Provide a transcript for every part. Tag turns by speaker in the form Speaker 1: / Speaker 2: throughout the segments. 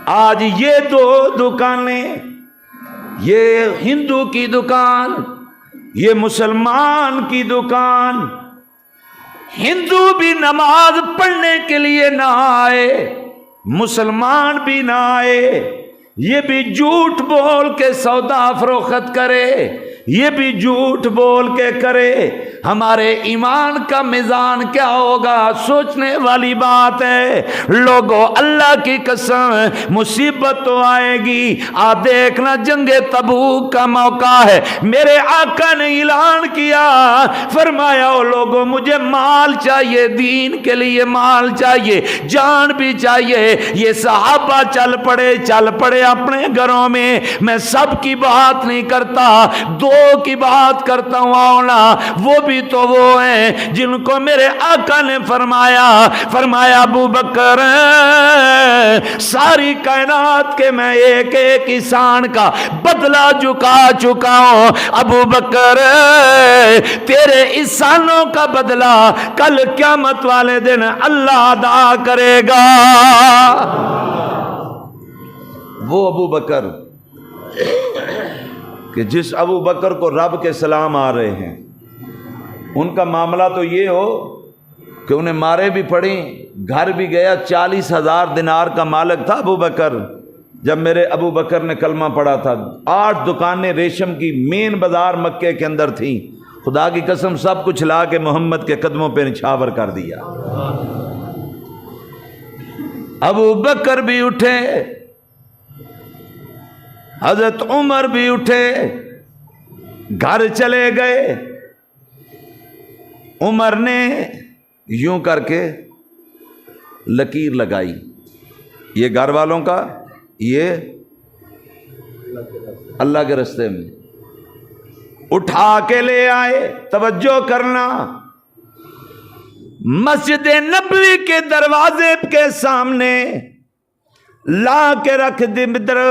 Speaker 1: آج یہ دو دکانیں، یہ ہندو کی دکان، یہ مسلمان کی دکان، ہندو بھی نماز پڑھنے کے لیے نہ آئے، مسلمان بھی نہ آئے، یہ بھی جھوٹ بول کے سودا فروخت کرے، یہ بھی جھوٹ بول کے کرے، ہمارے ایمان کا میزان کیا ہوگا؟ سوچنے والی بات ہے لوگوں۔ اللہ کی قسم مصیبت تو آئے گی۔ آپ دیکھنا جنگ تبوک کا موقع ہے، میرے آقا نے اعلان کیا، فرمایا او لوگوں مجھے مال چاہیے، دین کے لیے مال چاہیے، جان بھی چاہیے۔ یہ صحابہ چل پڑے اپنے گھروں میں۔ میں سب کی بات نہیں کرتا، دو کی بات کرتا ہوں، آؤنا وہ بھی تو وہ ہیں جن کو میرے آقا نے فرمایا ابو بکر ساری کائنات کے میں ایک ایک انسان کا بدلہ چکا ہوں، ابو بکر تیرے انسانوں کا بدلہ کل قیامت والے دن اللہ ادا کرے گا۔ وہ ابو بکر کہ جس ابو بکر کو رب کے سلام آ رہے ہیں، ان کا معاملہ تو یہ ہو کہ انہیں مارے بھی پڑی، گھر بھی گیا، 40,000 دینار کا مالک تھا ابو بکر۔ جب میرے ابو بکر نے کلمہ پڑھا تھا، 8 دکانیں ریشم کی مین بازار مکے کے اندر تھیں، خدا کی قسم سب کچھ لا کے محمد کے قدموں پہ نچھاور کر دیا۔ ابو بکر بھی اٹھے، حضرت عمر بھی اٹھے، گھر چلے گئے۔ عمر نے یوں کر کے لکیر لگائی، یہ گھر والوں کا، یہ اللہ کے راستے میں، اٹھا کے لے آئے۔ توجہ کرنا، مسجد نبوی کے دروازے کے سامنے لا کے رکھ دی،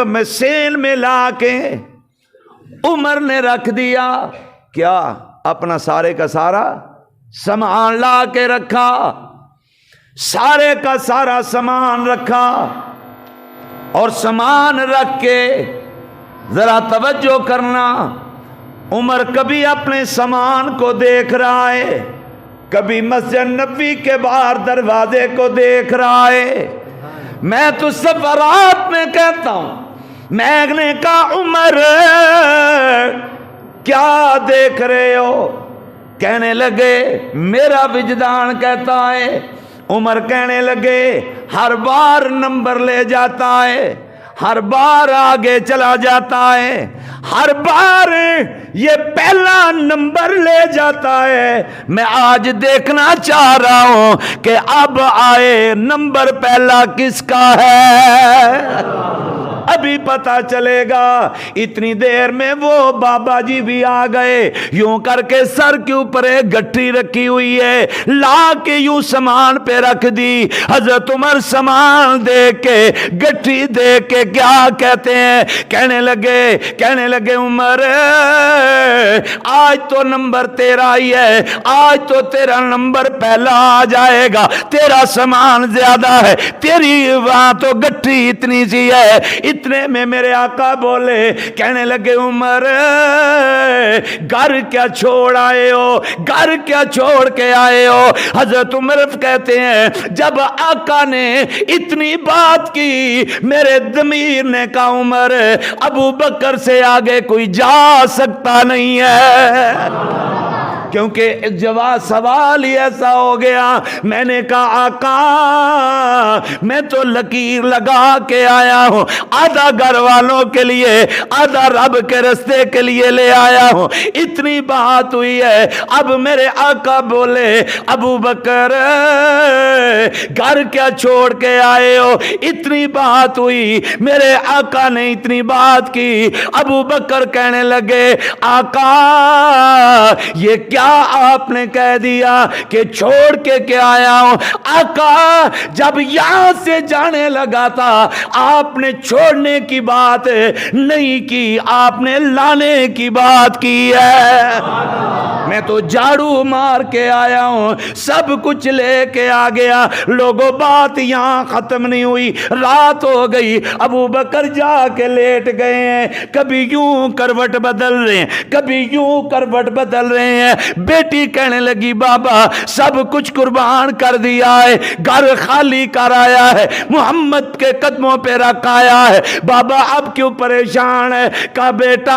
Speaker 1: میں سین میں لا کے عمر نے رکھ دیا۔ کیا؟ اپنا سارے کا سارا سامان لا کے رکھا، سارے کا سارا سامان رکھا، اور سامان رکھ کے ذرا توجہ کرنا، عمر کبھی اپنے سامان کو دیکھ رہا ہے، کبھی مسجد نبوی کے باہر دروازے کو دیکھ رہا ہے۔ میں تو سفرات میں کہتا ہوں، میں نے کہا عمر کیا دیکھ رہے ہو؟ کہنے لگے میرا وجدان کہتا ہے۔ عمر کہنے لگے ہر بار نمبر لے جاتا ہے، ہر بار آگے چلا جاتا ہے، ہر بار یہ پہلا نمبر لے جاتا ہے۔ میں آج دیکھنا چاہ رہا ہوں کہ اب آئے نمبر پہلا کس کا ہے، ابھی پتا چلے گا۔ اتنی دیر میں وہ بابا جی بھی آ گئے، یوں کر کے سر کے اوپر ایک گٹھی رکھی ہوئی ہے، لا کے یوں سامان پہ رکھ دی۔ حضرت عمر سامان دیکھ کے، گٹھی دیکھ کے کیا کہتے ہیں؟ کہنے لگے عمر آج تو نمبر تیرا ہی ہے، آج تو تیرا نمبر پہلا آ جائے گا، تیرا سامان زیادہ ہے، تیری وہاں تو گٹھی اتنی سی ہے۔ اتنے میں میرے آقا بولے، کہنے لگے عمر گھر کیا چھوڑ آئے ہو، گھر کیا چھوڑ کے آئے ہو؟ حضرت عمر کہتے ہیں جب آقا نے اتنی بات کی، میرے ضمیر نے کہا عمر ابو بکر سے آگے کوئی جا سکتا نہیں ہے، کیونکہ جواب سوال ہی ایسا ہو گیا۔ میں نے کہا آقا میں تو لکیر لگا کے آیا ہوں، آدھا گھر والوں کے لیے، آدھا رب کے رستے کے لیے لے آیا ہوں، اتنی بات ہوئی ہے۔ اب میرے آقا بولے ابو بکر گھر کیا چھوڑ کے آئے ہو؟ اتنی بات ہوئی، میرے آقا نے اتنی بات کی۔ ابو بکر کہنے لگے آقا یہ کیا آپ نے کہہ دیا کہ چھوڑ کے کیا آیا ہوں؟ آقا جب یہاں سے جانے لگا تھا آپ نے چھوڑنے کی بات نہیں کی، آپ نے لانے کی بات کی ہے۔ میں تو جھاڑو مار کے آیا ہوں, سب کچھ لے کے آ گیا. لوگوں بات یہاں ختم نہیں ہوئی, رات ہو گئی. ابو بکر جا کے لیٹ گئے ہیں, کبھی یوں کروٹ بدل رہے ہیں, کبھی یوں کروٹ بدل رہے ہیں. بیٹی کہنے لگی بابا سب کچھ قربان کر دیا ہے, گھر خالی کر آیا ہے, محمد کے قدموں پہ رکھ آیا ہے, بابا اب کیوں پریشان ہے؟ کہا بیٹا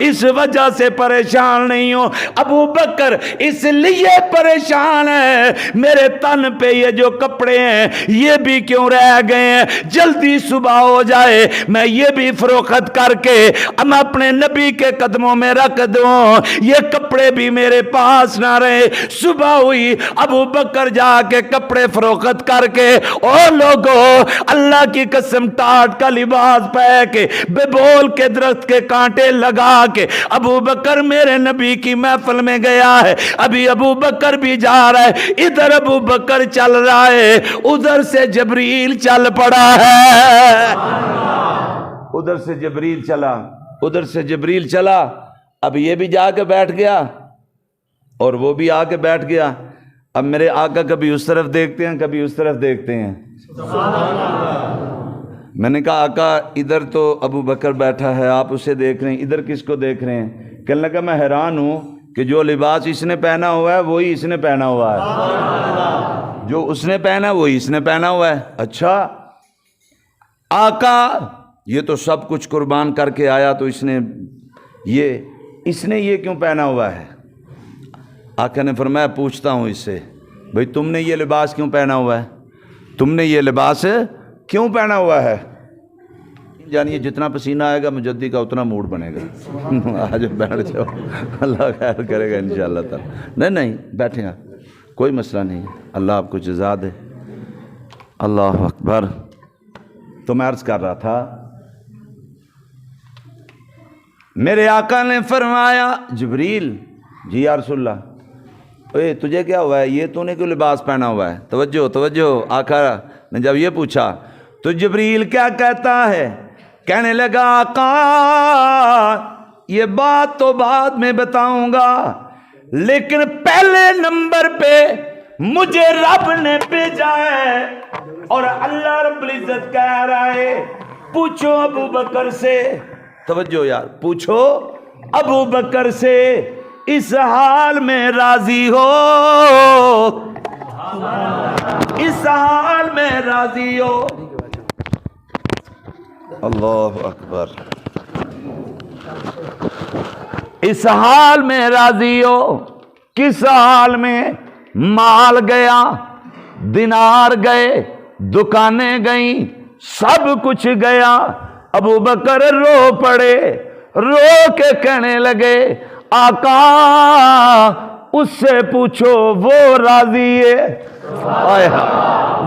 Speaker 1: اس وجہ سے پریشان نہیں ہوں ابو بکر, اس لیے پریشان ہے میرے تن پہ یہ جو کپڑے ہیں یہ بھی کیوں رہ گئے ہیں, جلدی صبح ہو جائے میں یہ بھی فروخت کر کے ہم اپنے نبی کے قدموں میں رکھ دوں, یہ کپڑے بھی میرے پاس نہ رہے. صبح ہوئی, ابو بکر جا کے کپڑے فروخت کر کے, اور لوگوں اللہ کی قسم ٹاٹ کا لباس پہن کے, ببول کے درخت کے کانٹے لگا کے ابو بکر میرے نبی کی محفل میں گیا ہے. ابھی ابو بکر بھی جا رہا ہے, ادھر ابو بکر چل رہا ہے, ادھر سے جبریل چل پڑا ہے. ادھر سے جبریل چلا, ادھر سے جبریل چلا. اب یہ بھی جا کے بیٹھ گیا اور وہ بھی آ کے بیٹھ گیا. اب میرے آقا کبھی اس طرف دیکھتے ہیں, کبھی اس طرف دیکھتے ہیں. میں نے کہا آقا ادھر تو ابو بکر بیٹھا ہے, آپ اسے دیکھ رہے ہیں, ادھر کس کو دیکھ رہے ہیں؟ کہنے لگا میں حیران ہوں کہ جو لباس اس نے پہنا ہوا ہے وہی اس نے پہنا ہوا ہے, جو اس نے پہنا وہی اس نے پہنا ہوا ہے. اچھا آقا یہ تو سب کچھ قربان کر کے آیا, تو اس نے یہ کیوں پہنا ہوا ہے؟ آقا نے فرمایا پوچھتا ہوں اس سے, بھئی تم نے یہ لباس کیوں پہنا ہوا ہے؟ تم نے یہ لباس کیوں پہنا ہوا ہے؟ جانیے جتنا پسینہ آئے گا مجدی کا اتنا موڈ بنے گا. آج بیٹھ جاؤ, اللہ خیر کرے گا انشاءاللہ تعالی. نہیں بیٹھیں آپ, کوئی مسئلہ نہیں, اللہ آپ کو جزا دے. اللہ اکبر. تو میں عرض کر رہا تھا میرے آقا نے فرمایا جبریل جی یا رسول اللہ, اے تجھے کیا ہوا ہے, یہ تو نے کیوں لباس پہنا ہوا ہے؟ توجہ توجہ. آقا نے جب یہ پوچھا تو جبریل کیا کہتا ہے؟ کہنے لگا آقا یہ بات تو بعد میں بتاؤں گا, لیکن پہلے نمبر پہ مجھے رب نے بھیجا ہے, اور اللہ رب العزت کہہ رہا ہے پوچھو ابو بکر سے. توجہ یار, پوچھو ابو بکر سے اس حال میں راضی ہو, اس حال میں راضی ہو. اللہ اکبر. اس حال میں راضی ہو. کس حال میں؟ مال گیا, دینار گئے, دکانیں گئیں, سب کچھ گیا. ابو بکر رو پڑے, رو کے کہنے لگے آقا اس سے پوچھو وہ راضی ہے,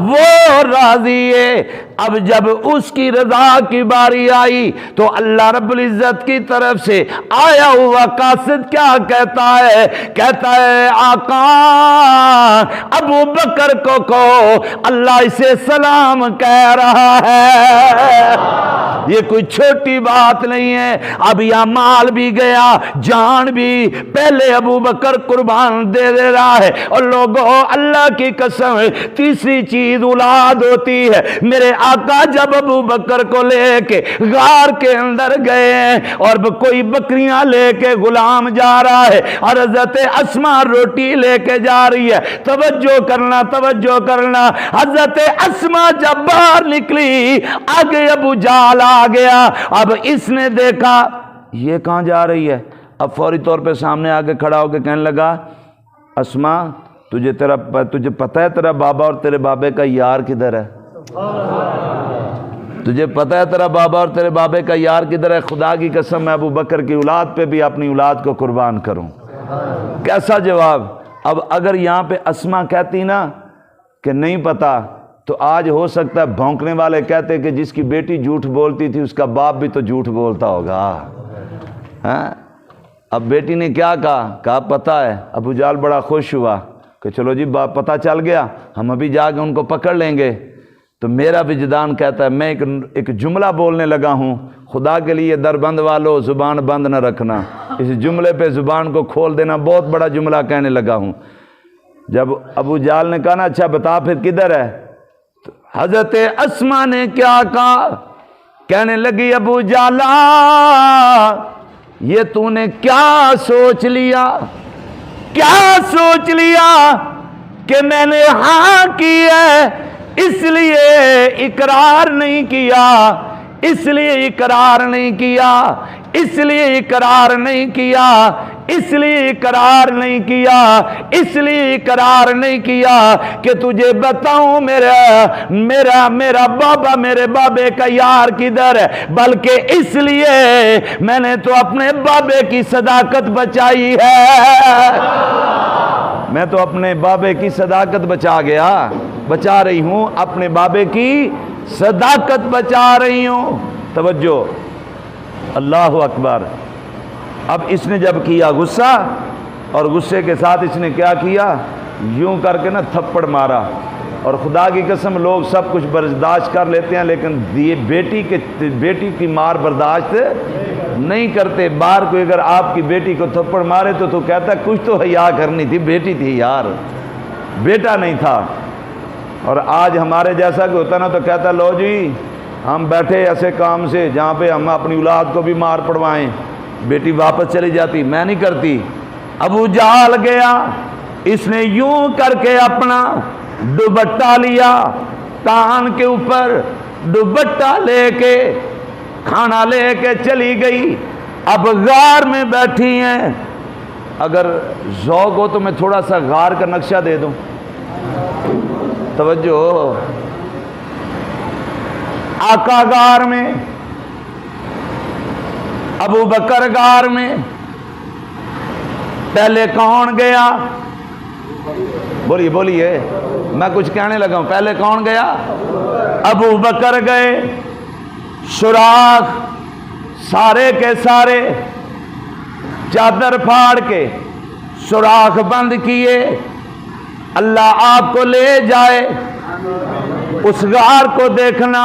Speaker 1: وہ راضی ہے. اب جب اس کی رضا کی باری آئی تو اللہ رب العزت کی طرف سے آیا ہوا قاصد کیا کہتا ہے؟ کہتا ہے آقا ابو بکر کو کہو اللہ اسے سلام کہہ رہا ہے. یہ کوئی چھوٹی بات نہیں ہے. اب یہ مال بھی گیا, جان بھی, پہلے ابو بکر قربان دے رہا ہے. اور لوگوں اللہ کی قسم تیسری چیز اولاد ہوتی ہے. میرے آقا جب ابو بکر کو لے کے غار کے اندر گئے ہیں اور کوئی بکریاں لے کے غلام جا رہا ہے, اور حضرت اسما روٹی لے کے جا رہی ہے. توجہ کرنا, توجہ کرنا. حضرت اسما جب باہر نکلی آگے ابو جہل آ گیا. اب اس نے دیکھا یہ کہاں جا رہی ہے, اب فوری طور پہ سامنے آگے کھڑا ہو کے کہنے لگا اسما تجھے پتہ ہے تیرا بابا اور تیرے بابے کا یار کدھر ہے؟ تجھے پتہ ہے تیرا بابا اور تیرے بابے کا یار کدھر ہے؟ خدا کی قسم میں ابو بکر کی اولاد پہ بھی اپنی اولاد کو قربان کروں. کیسا جواب. اب اگر یہاں پہ اسما کہتی نا کہ نہیں پتا, تو آج ہو سکتا ہے بھونکنے والے کہتے کہ جس کی بیٹی جھوٹ بولتی تھی اس کا باپ بھی تو جھوٹ بولتا ہوگا. اب بیٹی نے کیا کہا پتا ہے. ابو جہل بڑا خوش ہوا کہ چلو جی پتہ چل گیا, ہم ابھی جا کے ان کو پکڑ لیں گے. تو میرا وجدان کہتا ہے میں ایک جملہ بولنے لگا ہوں، خدا کے لیے دربند والو زبان بند نہ رکھنا، اس جملے پہ زبان کو کھول دینا، بہت بڑا جملہ کہنے لگا ہوں۔ جب ابو جہل نے کہا نا اچھا بتا پھر کدھر ہے، تو حضرت اسما نے کیا کہا، کہنے لگی ابو جہلا یہ تو نے کیا سوچ لیا، کیا سوچ لیا کہ میں نے ہاں کی ہے اس لیے اقرار نہیں کیا، اس لیے اقرار نہیں کیا، اس لیے اقرار نہیں کیا، اس لیے اقرار نہیں کیا، اس لیے اقرار نہیں کیا کہ تجھے بتاؤں میرا بابا میرے بابے کا یار کدھر ہے، بلکہ اس لیے میں نے تو اپنے بابے کی صداقت بچائی ہے، میں تو اپنے بابے کی صداقت بچا رہی ہوں، اپنے بابے کی صداقت بچا رہی ہوں۔ توجہ، اللہ اکبر۔ اب اس نے جب کیا غصہ، اور غصے کے ساتھ اس نے کیا کیا، یوں کر کے نا تھپڑ مارا، اور خدا کی قسم لوگ سب کچھ برداشت کر لیتے ہیں لیکن بیٹی کی مار برداشت نہیں کرتے۔ باہر کوئی اگر آپ کی بیٹی کو تھپڑ مارے تو کہتا ہے کچھ تو حیا کرنی تھی، بیٹی تھی یار، بیٹا نہیں تھا۔ اور آج ہمارے جیسا کہ ہوتا نا تو کہتا لو جی ہم بیٹھے ایسے کام سے جہاں پہ ہم اپنی اولاد کو بھی مار پڑوائیں، بیٹی واپس چلی جاتی، میں نہیں کرتی۔ ابو جہل گیا، اس نے یوں کر کے اپنا دوپٹہ لیا، کان کے اوپر دوپٹہ لے کے کھانا لے کے چلی گئی۔ اب غار میں بیٹھی ہیں، اگر ذوق ہو تو میں تھوڑا سا غار کا نقشہ دے دوں، توجہ۔ آقا غار میں، ابو بکر غار میں، پہلے کون گیا؟ بولیے میں کچھ کہنے لگا ہوں، پہلے کون گیا؟ ابو بکر گئے، سوراخ سارے کے سارے چادر پھاڑ کے سوراخ بند کیے، اللہ آپ کو لے جائے اس غار کو دیکھنا۔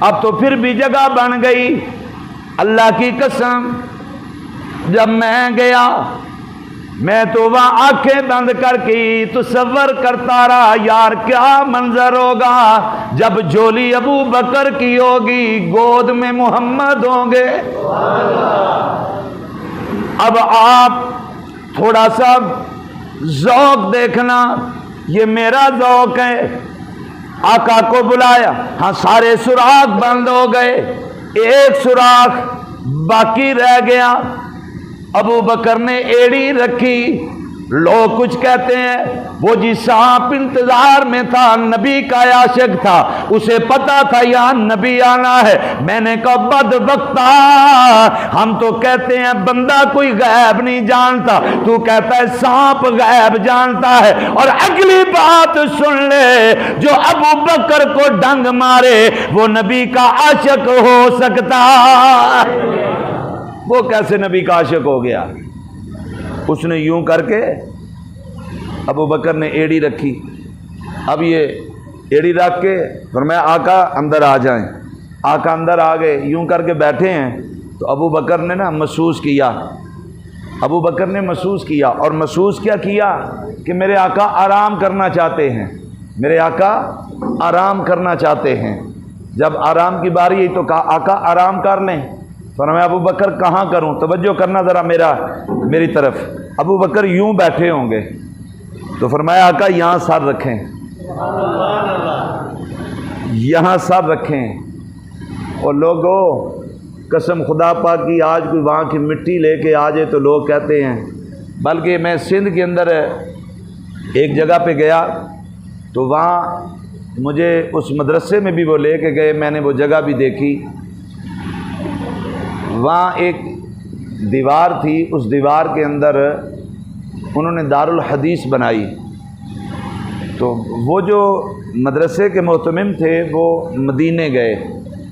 Speaker 1: اب تو پھر بھی جگہ بن گئی، اللہ کی قسم جب میں گیا میں تو وہاں آنکھیں بند کر کے تصور کرتا رہا یار کیا منظر ہوگا جب جھولی ابو بکر کی ہوگی، گود میں محمد ہوں گے۔ اب آپ تھوڑا سا ذوق دیکھنا، یہ میرا ذوق ہے۔ آقا کو بلایا، ہاں سارے سوراخ بند ہو گئے، ایک سوراخ باقی رہ گیا۔ ابو بکر نے ایڑی رکھی، لوگ کچھ کہتے ہیں وہ جی سانپ انتظار میں تھا، نبی کا عاشق تھا، اسے پتا تھا یہاں نبی آنا ہے۔ میں نے کہا بدبختہ، ہم تو کہتے ہیں بندہ کوئی غیب نہیں جانتا، تو کہتا ہے سانپ غیب جانتا ہے۔ اور اگلی بات سن لے، جو ابو بکر کو ڈنگ مارے وہ نبی کا عاشق ہو سکتا؟ وہ کیسے نبی کا عاشق ہو گیا؟ اس نے یوں کر کے ابو بکر نے ایڑی رکھی، اب یہ ایڑی رکھ کے فرمایا آقا اندر آ جائیں۔ آقا اندر آ گئے، یوں کر کے بیٹھے ہیں تو ابو بکر نے نا محسوس کیا، ابو بکر نے محسوس کیا، اور محسوس کیا کہ میرے آقا آرام کرنا چاہتے ہیں، میرے آقا آرام کرنا چاہتے ہیں۔ جب آرام کی باری آئی تو کہا آقا آرام کر لیں۔ فرمایا ابو بکر کہاں کروں؟ توجہ کرنا ذرا میری طرف۔ ابو بکر یوں بیٹھے ہوں گے تو فرمایا آقا یہاں سر رکھیں، یہاں سر رکھیں۔ اور لوگوں قسم خدا پاک کی آج کوئی وہاں کی مٹی لے کے آ جائے تو لوگ کہتے ہیں، بلکہ میں سندھ کے اندر ایک جگہ پہ گیا تو وہاں مجھے اس مدرسے میں بھی وہ لے کے گئے، میں نے وہ جگہ بھی دیکھی۔ وہاں ایک دیوار تھی، اس دیوار کے اندر انہوں نے دارالحدیث بنائی، تو وہ جو مدرسے کے محتمم تھے وہ مدینے گئے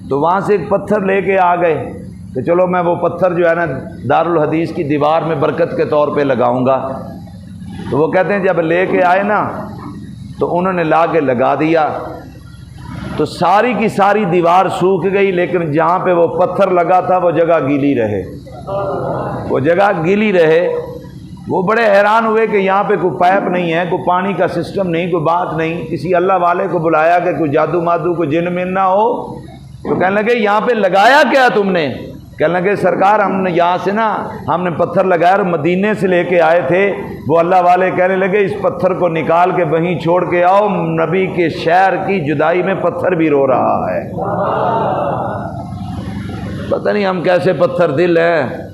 Speaker 1: تو وہاں سے ایک پتھر لے کے آ گئے کہ چلو میں وہ پتھر جو ہے نا دارالحدیث کی دیوار میں برکت کے طور پہ لگاؤں گا۔ تو وہ کہتے ہیں جب لے کے آئے نا تو انہوں نے لا کے لگا دیا، تو ساری کی ساری دیوار سوکھ گئی، لیکن جہاں پہ وہ پتھر لگا تھا وہ جگہ گیلی رہے، وہ جگہ گیلی رہے۔ وہ بڑے حیران ہوئے کہ یہاں پہ کوئی پائپ نہیں ہے، کوئی پانی کا سسٹم نہیں، کوئی بات نہیں۔ کسی اللہ والے کو بلایا کہ کوئی جادو مادو کو جن من نہ ہو، تو کہنے لگے یہاں پہ لگایا کیا تم نے؟ کہنے لگے سرکار ہم نے یہاں سے نا ہم نے پتھر لگایا اور مدینے سے لے کے آئے تھے۔ وہ اللہ والے کہنے لگے اس پتھر کو نکال کے وہیں چھوڑ کے آؤ، نبی کے شہر کی جدائی میں پتھر بھی رو رہا ہے۔ پتہ نہیں ہم کیسے پتھر دل ہیں۔